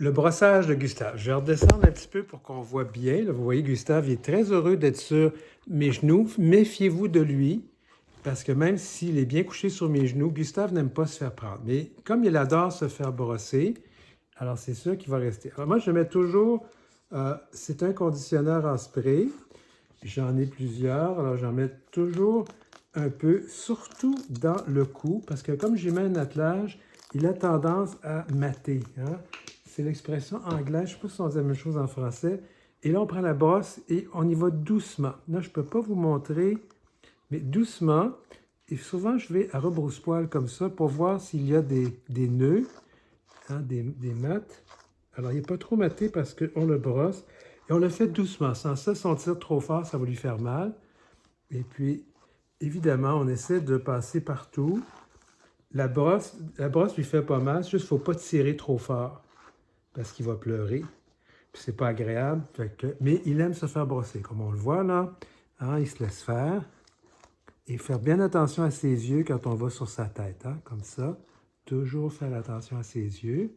Le brossage de Gustave. Je vais redescendre un petit peu pour qu'on voit bien. Là, vous voyez, Gustave, il est très heureux d'être sur mes genoux. Méfiez-vous de lui, parce que même s'il est bien couché sur mes genoux, Gustave n'aime pas se faire prendre. Mais comme il adore se faire brosser, alors c'est sûr qu'il va rester. Alors moi, je mets toujours, c'est un conditionneur en spray. J'en ai plusieurs, alors j'en mets toujours un peu, surtout dans le cou, parce que comme j'ai mis un attelage, il a tendance à mater. Hein? C'est l'expression anglaise, je ne sais pas si on dit la même chose en français. Et là, on prend la brosse et on y va doucement. Là, je ne peux pas vous montrer, mais doucement. Et souvent, je vais à rebrousse-poil comme ça pour voir s'il y a des nœuds, hein, des mattes. Alors, il n'est pas trop maté parce qu'on le brosse. Et on le fait doucement. Sans ça, si on tire trop fort, ça va lui faire mal. Et puis, évidemment, on essaie de passer partout. La brosse lui fait pas mal, juste qu'il ne faut pas tirer trop fort parce qu'il va pleurer. Puis c'est pas agréable. Mais il aime se faire brosser, comme on le voit là. Hein, il se laisse faire. Et faire bien attention à ses yeux quand on va sur sa tête, hein, comme ça. Toujours faire attention à ses yeux.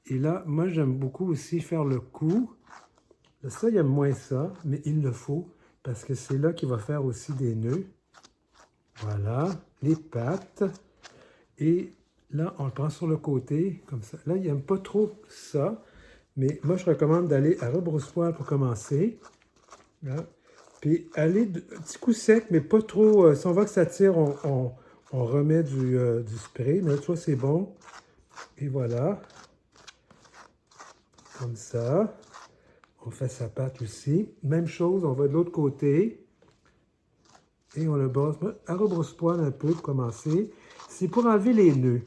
Et là, moi, j'aime beaucoup aussi faire le cou. Ça, il aime moins ça, mais il le faut parce que c'est là qu'il va faire aussi des nœuds. Voilà, les pattes. Et là, on le prend sur le côté, comme ça. Là, il n'aime pas trop ça, mais moi, je recommande d'aller à rebrousse-poil pour commencer. Là. Puis aller un petit coup sec, mais pas trop. Si on voit que ça tire, on remet du spray. Mais là, tu vois, c'est bon. Et voilà. Comme ça. On fait sa patte aussi. Même chose, on va de l'autre côté. Et on le brosse. À rebrousse-poil un peu pour commencer. C'est pour enlever les nœuds.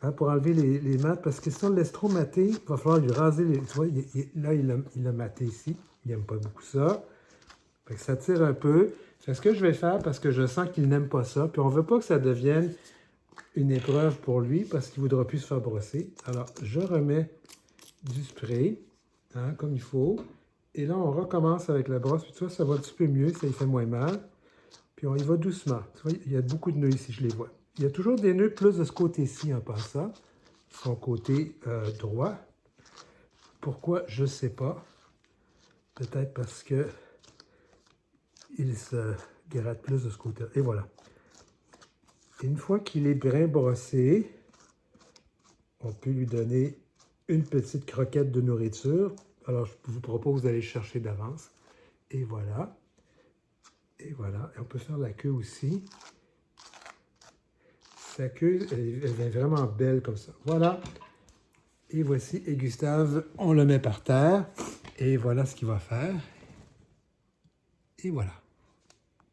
Hein, pour enlever les mattes. Parce que si on le laisse trop mater, il va falloir lui raser les. Tu vois, là, il a maté ici. Il n'aime pas beaucoup ça. Fait que ça tire un peu. C'est ce que je vais faire parce que je sens qu'il n'aime pas ça. Puis on ne veut pas que ça devienne une épreuve pour lui parce qu'il ne voudra plus se faire brosser. Alors, je remets du spray, hein, comme il faut. Et là, on recommence avec la brosse. Puis tu vois, ça va un petit peu mieux, ça y fait moins mal. Puis on y va doucement. Tu vois, il y a beaucoup de nœuds ici, je les vois. Il y a toujours des nœuds plus de ce côté-ci en passant. Son côté droit. Pourquoi? Je ne sais pas. Peut-être parce que il se gratte plus de ce côté-là. Et voilà. Et une fois qu'il est bien brossé, on peut lui donner une petite croquette de nourriture. Alors, je vous propose d'aller chercher d'avance. Et voilà. Et voilà. Et on peut faire la queue aussi. Sa queue, elle est vraiment belle comme ça. Voilà. Et voici. Et Gustave, on le met par terre. Et voilà ce qu'il va faire. Et voilà.